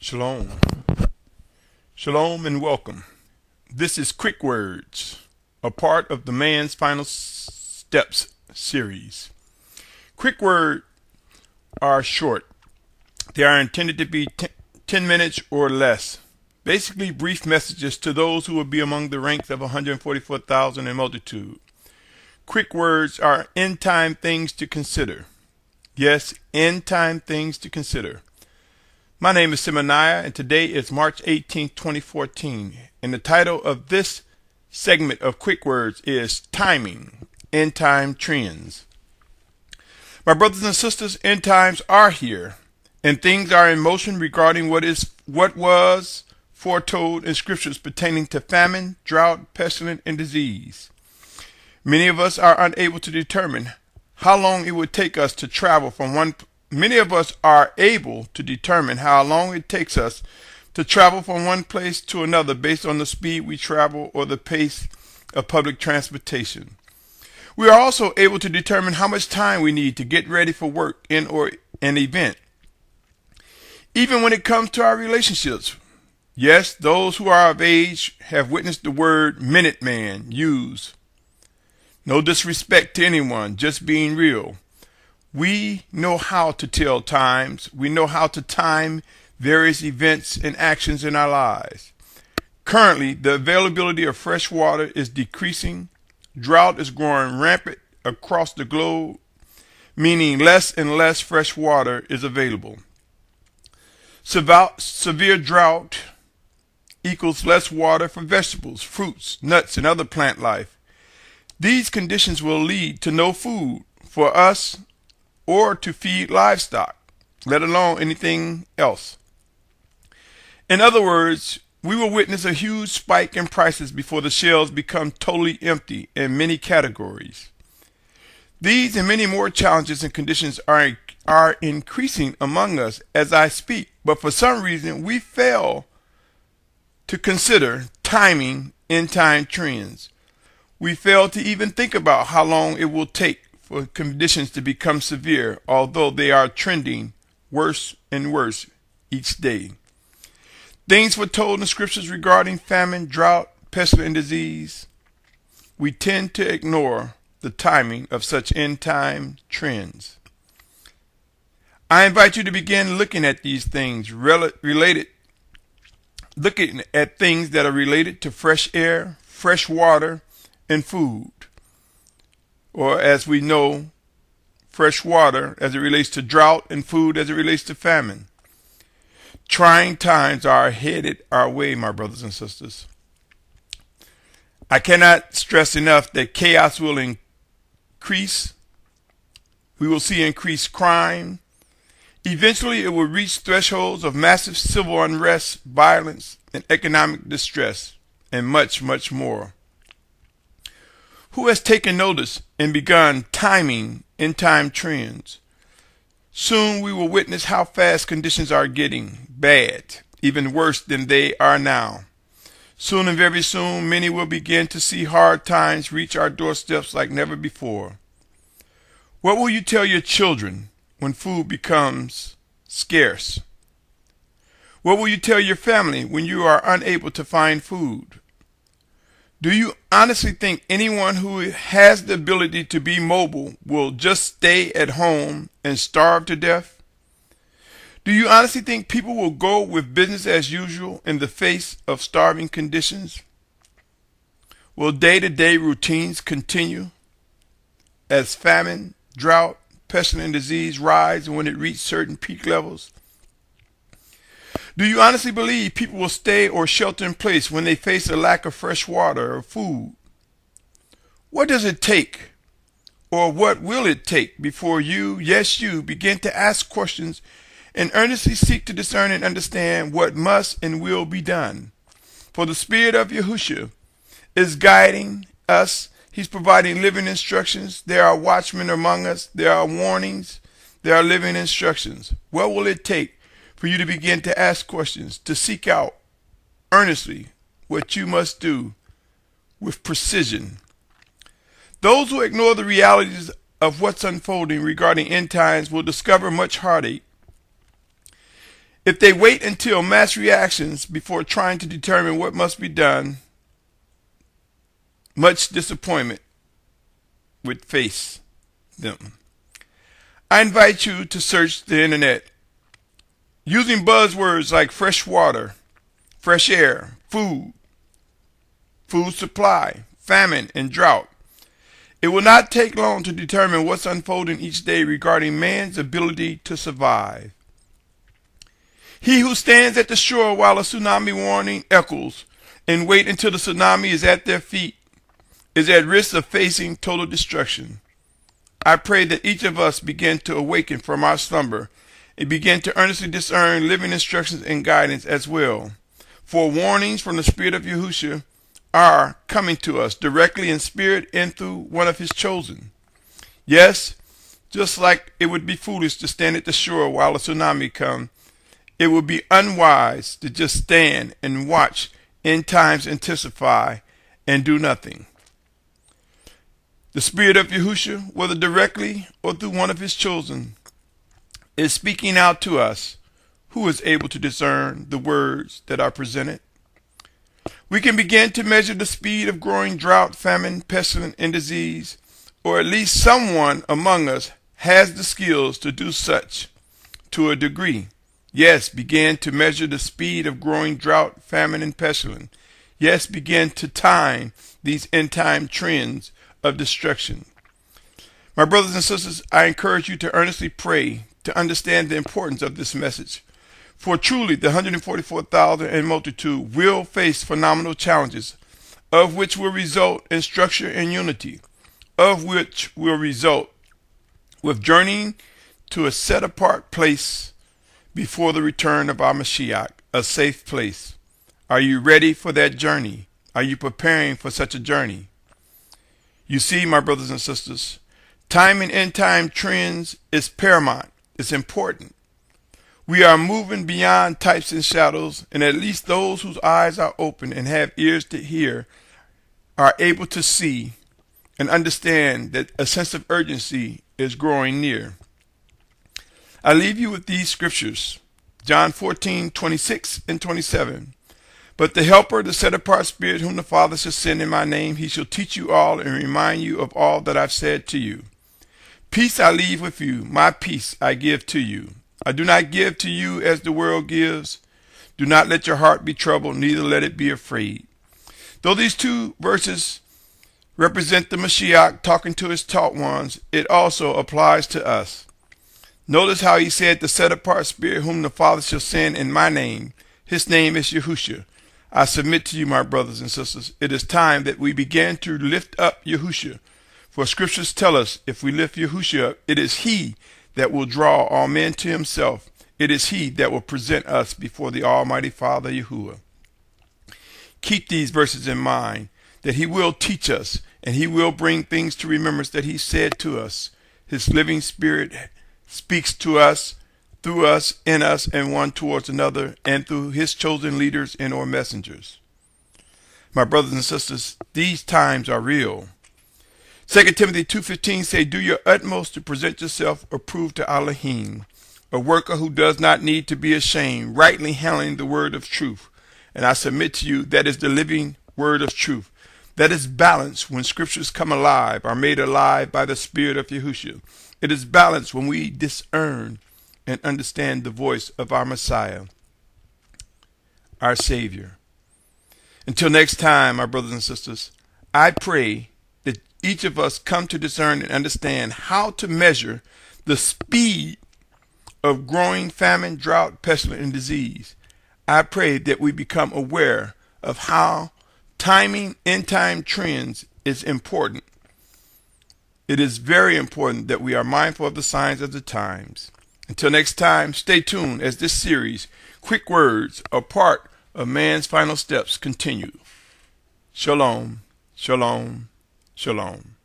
Shalom. Shalom and welcome. This is Quick Words, a part of the Man's Final Steps series. Quick words are short. They are intended to be 10 minutes or less. Basically, brief messages to those who will be among the ranks of 144,000 in multitude. Quick words are end-time things to consider. Yes, end-time things to consider. My name is Symmanayah, and today is March 18, 2014, and the title of this segment of Quick Words is Timing, End Time Trends. My brothers and sisters, end times are here, and things are in motion regarding what was foretold in scriptures pertaining to famine, drought, pestilence, and disease. Many of us are unable to determine how long it would take us to travel from one Many of us are able to determine how long it takes us to travel from one place to another based on the speed we travel or the pace of public transportation. We are also able to determine how much time we need to get ready for work or an event. Even when it comes to our relationships, yes, those who are of age have witnessed the word Minuteman used. No disrespect to anyone, just being real. We know how to tell times. We know how to time various events and actions in our lives. Currently, the availability of fresh water is decreasing. Drought is growing rampant across the globe, meaning less and less fresh water is available. Severe drought equals less water for vegetables, fruits, nuts, and other plant life. These conditions will lead to no food for us or to feed livestock, let alone anything else. In other words, we will witness a huge spike in prices before the shelves become totally empty in many categories. These and many more challenges and conditions are increasing among us as I speak, but for some reason we fail to consider timing end-time trends. We fail to even think about how long it will take for conditions to become severe, although they are trending worse and worse each day. Things foretold in the scriptures regarding famine, drought, pestilence, and disease. We tend to ignore the timing of such end-time trends. I invite you to begin looking at these things looking at things that are related to fresh air, fresh water, and food. Or as we know, fresh water as it relates to drought and food as it relates to famine. Trying times are headed our way, my brothers and sisters. I cannot stress enough that chaos will increase. We will see increased crime. Eventually, it will reach thresholds of massive civil unrest, violence, and economic distress, and much, much more. Who has taken notice and begun timing end-time trends? Soon we will witness how fast conditions are getting bad, even worse than they are now. Soon and very soon, many will begin to see hard times reach our doorsteps like never before. What will you tell your children when food becomes scarce? What will you tell your family when you are unable to find food? Do you honestly think anyone who has the ability to be mobile will just stay at home and starve to death? Do you honestly think people will go with business as usual in the face of starving conditions? Will day-to-day routines continue as famine, drought, pestilence, and disease rise when it reaches certain peak levels? Do you honestly believe people will stay or shelter in place when they face a lack of fresh water or food? What does it take, or what will it take before you, yes you, begin to ask questions and earnestly seek to discern and understand what must and will be done? For the Spirit of Yahushua is guiding us. He's providing living instructions. There are watchmen among us. There are warnings. There are living instructions. What will it take for you to begin to ask questions, to seek out earnestly what you must do with precision? Those who ignore the realities of what's unfolding regarding end times will discover much heartache If they wait until mass reactions before trying to determine what must be done, much disappointment would face them. I invite you to search the internet using buzzwords like fresh water, fresh air, food supply, famine, and drought. It will not take long to determine what's unfolding each day regarding man's ability to survive. He who stands at the shore while a tsunami warning echoes and wait until the tsunami is at their feet is at risk of facing total destruction. I pray that each of us begin to awaken from our slumber and begin to earnestly discern living instructions and guidance as well. For warnings from the Spirit of Yahushua are coming to us directly in spirit and through one of his chosen. Yes, just like it would be foolish to stand at the shore while a tsunami comes, it would be unwise to just stand and watch end times intensify and do nothing. The Spirit of Yahushua, whether directly or through one of his chosen, is speaking out to us, who is able to discern the words that are presented. We can begin to measure the speed of growing drought, famine, pestilence, and disease, or at least someone among us has the skills to do such to a degree. Yes, begin to measure the speed of growing drought, famine, and pestilence. Yes, begin to time these end-time trends of destruction. My brothers and sisters, I encourage you to earnestly pray to understand the importance of this message. For truly, the 144,000 and multitude will face phenomenal challenges, of which will result in structure and unity, of which will result with journeying to a set-apart place before the return of our Mashiach, a safe place. Are you ready for that journey? Are you preparing for such a journey? You see, my brothers and sisters, time and end-time trends is paramount. It's important. We are moving beyond types and shadows, and at least those whose eyes are open and have ears to hear are able to see and understand that a sense of urgency is growing near. I leave you with these scriptures, John 14:26 and 27. But the Helper, the set-apart Spirit, whom the Father shall send in my name, he shall teach you all and remind you of all that I've said to you. Peace I leave with you, my peace I give to you. I do not give to you as the world gives. Do not let your heart be troubled, neither let it be afraid. Though these two verses represent the Mashiach talking to his taught ones, it also applies to us. Notice how he said, the set-apart Spirit whom the Father shall send in my name. His name is Yahushua. I submit to you, my brothers and sisters, it is time that we begin to lift up Yahushua. For scriptures tell us, if we lift Yahushua up, it is he that will draw all men to himself. It is he that will present us before the Almighty Father Yahuwah. Keep these verses in mind, that he will teach us, and he will bring things to remembrance that he said to us. His living Spirit speaks to us, through us, in us, and one towards another, and through his chosen leaders and or messengers. My brothers and sisters, these times are real. 2 Timothy 2:15 say, do your utmost to present yourself approved to Elohim, a worker who does not need to be ashamed, rightly handling the word of truth. And I submit to you, that is the living word of truth. That is balance when scriptures come alive, are made alive by the Spirit of Yahushua. It is balance when we discern and understand the voice of our Messiah, our Savior. Until next time, my brothers and sisters, I pray that each of us come to discern and understand how to measure the speed of growing famine, drought, pestilence, and disease. I pray that we become aware of how timing end-time trends is important. It is very important that we are mindful of the signs of the times. Until next time, stay tuned as this series, Quick Words, a part of man's final steps, continue. Shalom, shalom, shalom.